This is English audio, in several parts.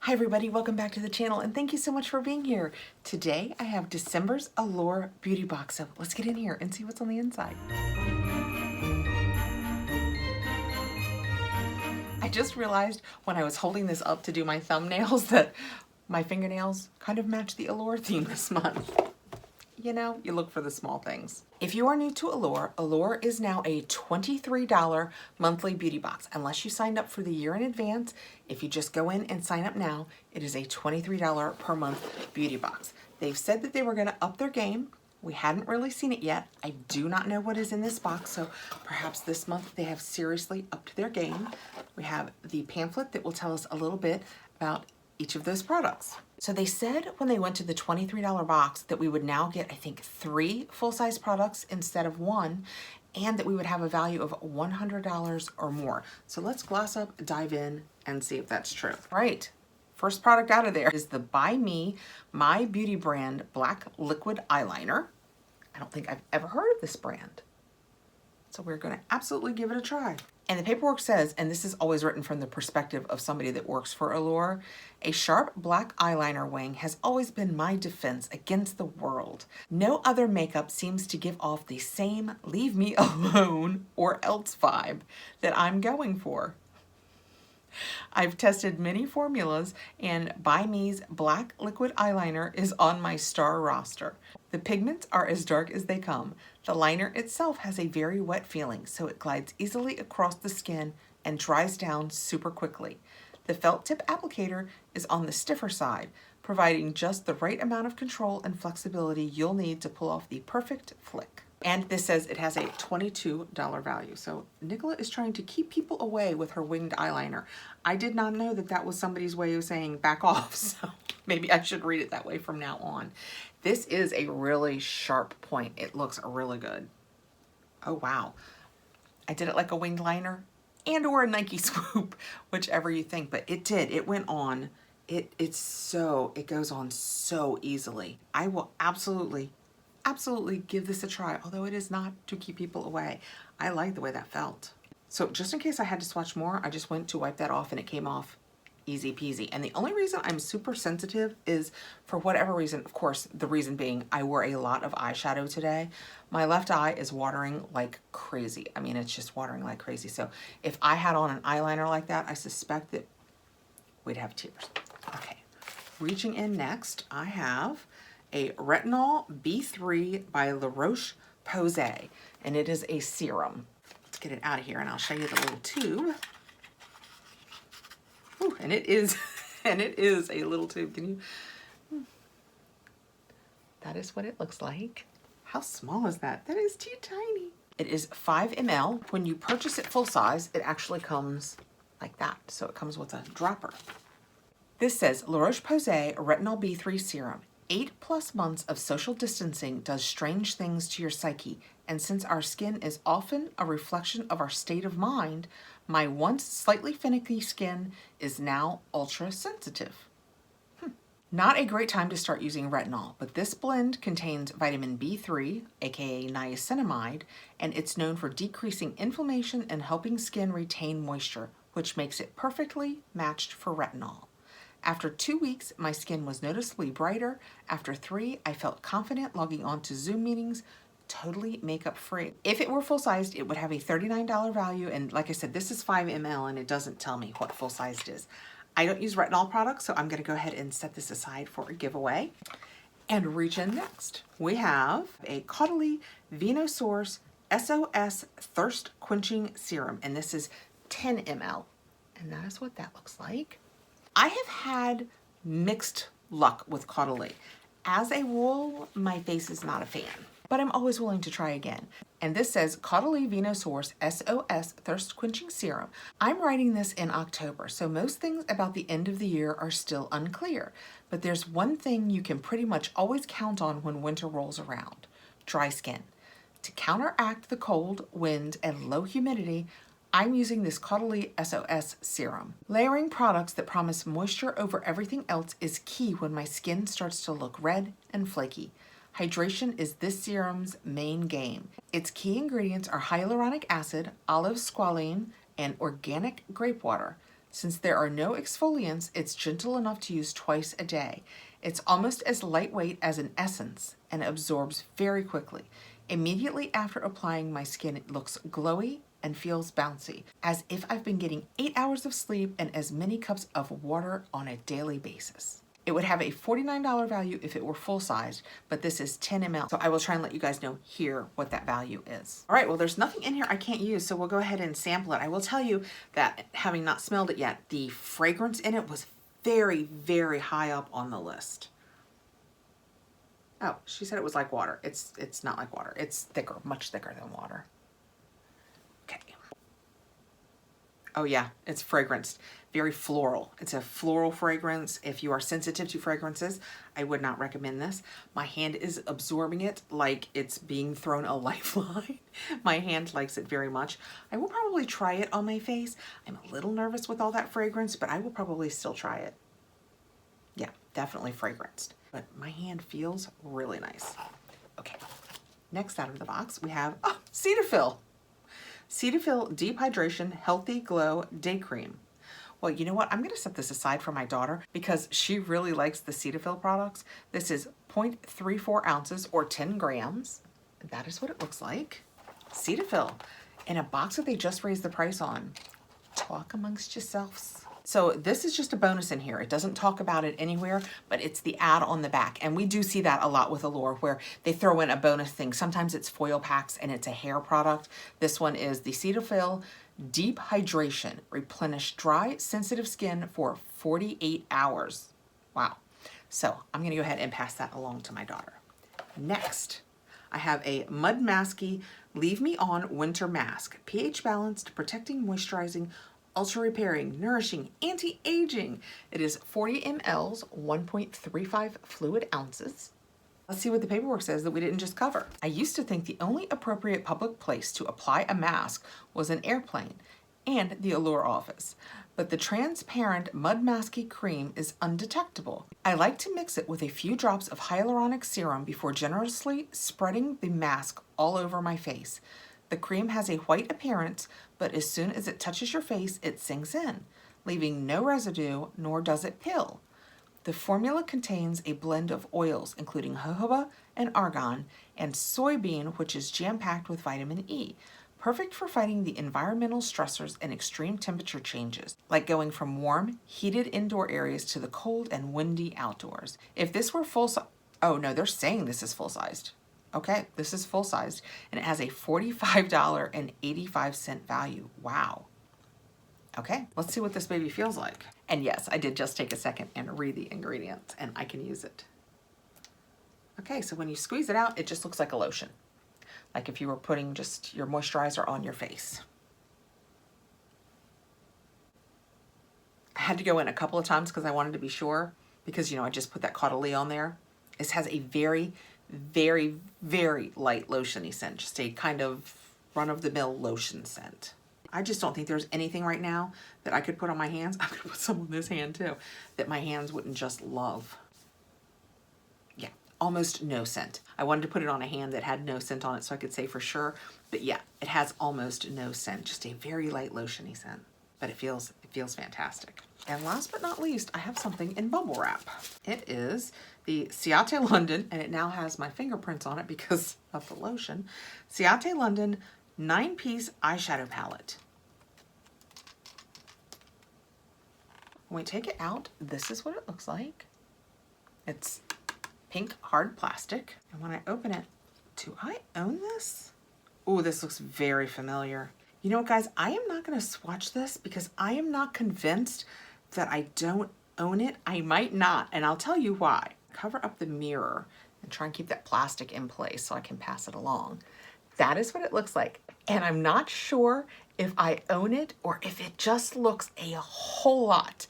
Hi everybody, welcome back to the channel and thank you so much for being here. Today I have December's Allure beauty box, so let's get in here and see what's on the inside. I just realized when I was holding this up to do my thumbnails that my fingernails kind of match the Allure theme this month. You know, you look for the small things. If you are new to Allure, Allure is now a $23 monthly beauty box. Unless you signed up for the year in advance, if you just go in and sign up now, it is a $23 per month beauty box. They've said that they were gonna up their game. We hadn't really seen it yet. I do not know what is in this box, so perhaps this month they have seriously upped their game. We have the pamphlet that will tell us a little bit about each of those products. So they said when they went to the $23 box that we would now get, I think, 3 full-size products instead of 1, and that we would have a value of $100 or more. So let's gloss up, dive in, and see if that's true. All right, first product out of there is the By Me My Beauty brand Black Liquid Eyeliner. I don't think I've ever heard of this brand, so we're gonna absolutely give it a try. And the paperwork says, and this is always written from the perspective of somebody that works for Allure, a sharp black eyeliner wing has always been my defense against the world. No other makeup seems to give off the same leave me alone or else vibe that I'm going for. I've tested many formulas and By Me's Black Liquid Eyeliner is on my star roster. The pigments are as dark as they come. The liner itself has a very wet feeling, so it glides easily across the skin and dries down super quickly. The felt tip applicator is on the stiffer side, providing just the right amount of control and flexibility you'll need to pull off the perfect flick. And this says it has a $22 value. So Nicola is trying to keep people away with her winged eyeliner. I did not know that that was somebody's way of saying back off, so maybe I should read it that way from now on. This is a really sharp point. It looks really good. Oh wow. I did it like a winged liner and or a Nike swoop, whichever you think, but it did. It went on. It goes on so easily. I will absolutely give this a try, although it is not to keep people away. I like the way that felt. So just in case I had to swatch more, I just went to wipe that off and it came off easy peasy. And the only reason I'm super sensitive is for whatever reason, of course, the reason being I wore a lot of eyeshadow today. My left eye is watering like crazy. I mean, it's just watering like crazy. So if I had on an eyeliner like that, I suspect that we'd have tears. Okay, reaching in next, I have a Retinol B3 by Roche-Posay, and it is a serum. Let's get it out of here and I'll show you the little tube. Ooh, and it is a little tube. Can you? That is what it looks like. How small is that? That is too tiny. It is 5 ml. When you purchase it full size, it actually comes like that. So it comes with a dropper. This says La Roche-Posay Retinol B3 Serum. 8+ months of social distancing does strange things to your psyche, and since our skin is often a reflection of our state of mind, my once slightly finicky skin is now ultra sensitive. Not a great time to start using retinol, but this blend contains vitamin B3, aka niacinamide, and it's known for decreasing inflammation and helping skin retain moisture, which makes it perfectly matched for retinol. After 2 weeks, my skin was noticeably brighter. After 3, I felt confident logging on to Zoom meetings, totally makeup free. If it were full-sized, it would have a $39 value, and like I said, this is 5 ml and it doesn't tell me what full-sized is. I don't use retinol products, so I'm gonna go ahead and set this aside for a giveaway. And reach in next. We have a Caudalie Venosource SOS Thirst Quenching Serum, and this is 10 ml, and that is what that looks like. I have had mixed luck with Caudalie. As a rule, my face is not a fan, but I'm always willing to try again. And this says Caudalie Venosource SOS Thirst Quenching Serum. I'm writing this in October, so most things about the end of the year are still unclear. But there's one thing you can pretty much always count on when winter rolls around: dry skin. To counteract the cold, wind, and low humidity, I'm using this Caudalie SOS serum. Layering products that promise moisture over everything else is key when my skin starts to look red and flaky. Hydration is this serum's main game. Its key ingredients are hyaluronic acid, olive squalene, and organic grape water. Since there are no exfoliants, it's gentle enough to use twice a day. It's almost as lightweight as an essence and absorbs very quickly. Immediately after applying, my skin looks glowy and feels bouncy, as if I've been getting 8 hours of sleep and as many cups of water on a daily basis. It would have a $49 value if it were full-sized, but this is 10 ml. So I will try and let you guys know here what that value is. All right, well, there's nothing in here I can't use, so we'll go ahead and sample it. I will tell you that, having not smelled it yet, the fragrance in it was very, very high up on the list. Oh, she said it was like water. It's not like water. It's thicker, much thicker than water. Okay. Oh yeah, it's fragranced. Very floral. It's a floral fragrance. If you are sensitive to fragrances, I would not recommend this. My hand is absorbing it like it's being thrown a lifeline. My hand likes it very much. I will probably try it on my face. I'm a little nervous with all that fragrance, but I will probably still try it. Yeah, definitely fragranced. But my hand feels really nice. Okay, next out of the box we have Cetaphil. Cetaphil Deep Hydration Healthy Glow Day Cream. Well, you know what? I'm going to set this aside for my daughter because she really likes the Cetaphil products. This is 0.34 ounces or 10 grams. That is what it looks like. Cetaphil in a box that they just raised the price on. Talk amongst yourselves. So this is just a bonus in here. It doesn't talk about it anywhere, but it's the ad on the back. And we do see that a lot with Allure where they throw in a bonus thing. Sometimes it's foil packs and it's a hair product. This one is the Cetaphil Deep Hydration. Replenish dry, sensitive skin for 48 hours. Wow. So I'm gonna go ahead and pass that along to my daughter. Next, I have a Mudmasky Leave Me On Winter Mask. pH balanced, protecting, moisturizing, ultra repairing, nourishing, anti-aging. It is 40 mLs, 1.35 fluid ounces. Let's see what the paperwork says that we didn't just cover. I used to think the only appropriate public place to apply a mask was an airplane and the Allure office, but the transparent Mudmasky cream is undetectable. I like to mix it with a few drops of hyaluronic serum before generously spreading the mask all over my face. The cream has a white appearance, but as soon as it touches your face, it sinks in, leaving no residue, nor does it pill. The formula contains a blend of oils, including jojoba and argan, and soybean, which is jam-packed with vitamin E, perfect for fighting the environmental stressors and extreme temperature changes, like going from warm, heated indoor areas to the cold and windy outdoors. If this were full-size, oh no, they're saying this is full-sized. Okay, this is full-sized, and it has a $45.85 value. Wow. Okay, let's see what this baby feels like. And yes, I did just take a second and read the ingredients, and I can use it. Okay, so when you squeeze it out, it just looks like a lotion. Like if you were putting just your moisturizer on your face. I had to go in a couple of times because I wanted to be sure, because, you know, I just put that Caudalie on there. This has a very, very, very light lotiony scent, just a kind of run-of-the-mill lotion scent. I just don't think there's anything right now that I could put on my hands. I'm gonna put some on this hand too, that my hands wouldn't just love. Yeah, almost no scent. I wanted to put it on a hand that had no scent on it so I could say for sure, but yeah, it has almost no scent, just a very light lotiony scent, but it feels fantastic. And last but not least, I have something in bubble wrap. It is the Ciate London, and it now has my fingerprints on it because of the lotion. Ciate London 9-piece eyeshadow palette. When we take it out, this is what it looks like. It's pink hard plastic. And when I open it, do I own this? Oh, this looks very familiar. You know what, guys? I am not going to swatch this because I am not convinced that I don't own it. I might not, and I'll tell you why. Cover up the mirror and try and keep that plastic in place so I can pass it along. That is what it looks like. And I'm not sure if I own it or if it just looks a whole lot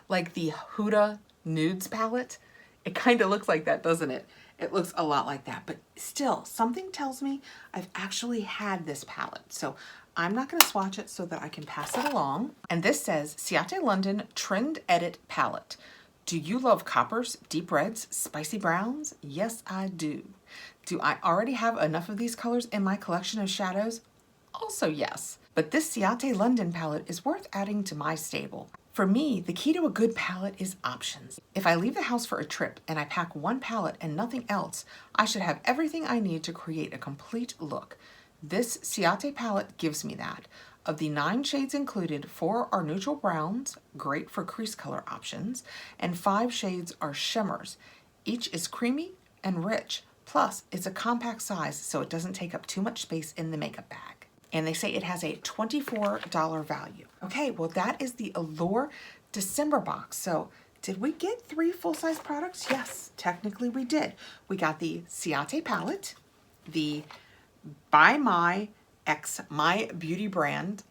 like the Huda Nudes palette. It kind of looks like that, doesn't it? It looks a lot like that, but still, something tells me I've actually had this palette. So I'm not gonna swatch it so that I can pass it along. And this says Ciate London Trend Edit Palette. Do you love coppers, deep reds, spicy browns? Yes, I do. Do I already have enough of these colors in my collection of shadows? Also yes. But this Ciate London palette is worth adding to my stable. For me, the key to a good palette is options. If I leave the house for a trip and I pack one palette and nothing else, I should have everything I need to create a complete look. This Ciate palette gives me that. Of the 9 shades included, 4 are neutral browns, great for crease color options, and 5 shades are shimmers. Each is creamy and rich, plus it's a compact size so it doesn't take up too much space in the makeup bag. And they say it has a $24 value. Okay, well that is the Allure December box. So did we get 3 full-size products? Yes, technically we did. We got the Ciate palette, the By My X My Beauty brand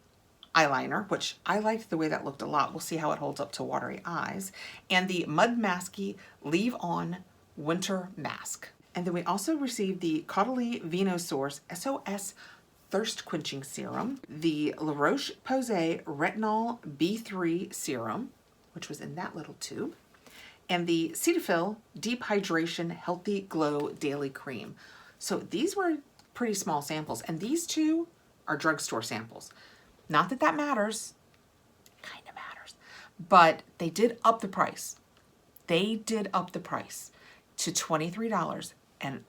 eyeliner, which I liked the way that looked a lot. We'll see how it holds up to watery eyes, and the Mudmasky Leave On Winter Mask. And then we also received the Caudalie Vino Source SOS Thirst Quenching Serum, the Roche-Posay Retinol B3 Serum, which was in that little tube, and the Cetaphil Deep Hydration Healthy Glow Daily Cream. So these were pretty small samples, and these 2 are drugstore samples. Not that that matters, it kind of matters, but they did up the price. They did up the price to $23, and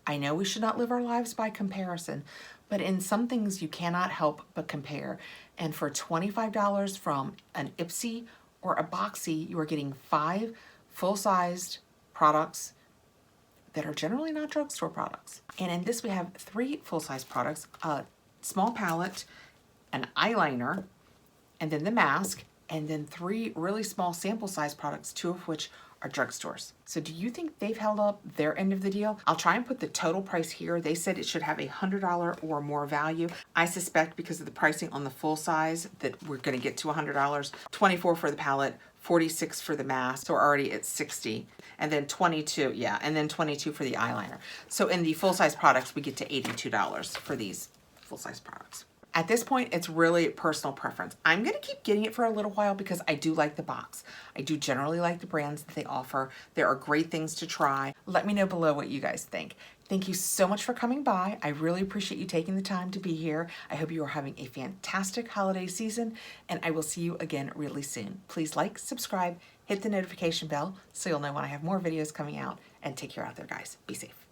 I know we should not live our lives by comparison, but in some things you cannot help but compare. And for $25 from an Ipsy or a Boxy, you are getting 5 full-sized products that are generally not drugstore products. And in this we have 3 full-size products, a small palette, an eyeliner, and then the mask, and then 3 really small sample size products, 2 of which are drugstores. So do you think they've held up their end of the deal? I'll try and put the total price here. They said it should have a $100 or more value. I suspect because of the pricing on the full size that we're gonna get to $100. $24 for the palette, $46 for the mask, so we're already at $60. And then $22, yeah, and then $22 for the eyeliner. So in the full-size products, we get to $82 for these full-size products. At this point, it's really personal preference. I'm gonna keep getting it for a little while because I do like the box. I do generally like the brands that they offer. There are great things to try. Let me know below what you guys think. Thank you so much for coming by. I really appreciate you taking the time to be here. I hope you are having a fantastic holiday season, and I will see you again really soon. Please like, subscribe, hit the notification bell so you'll know when I have more videos coming out, and take care out there, guys. Be safe.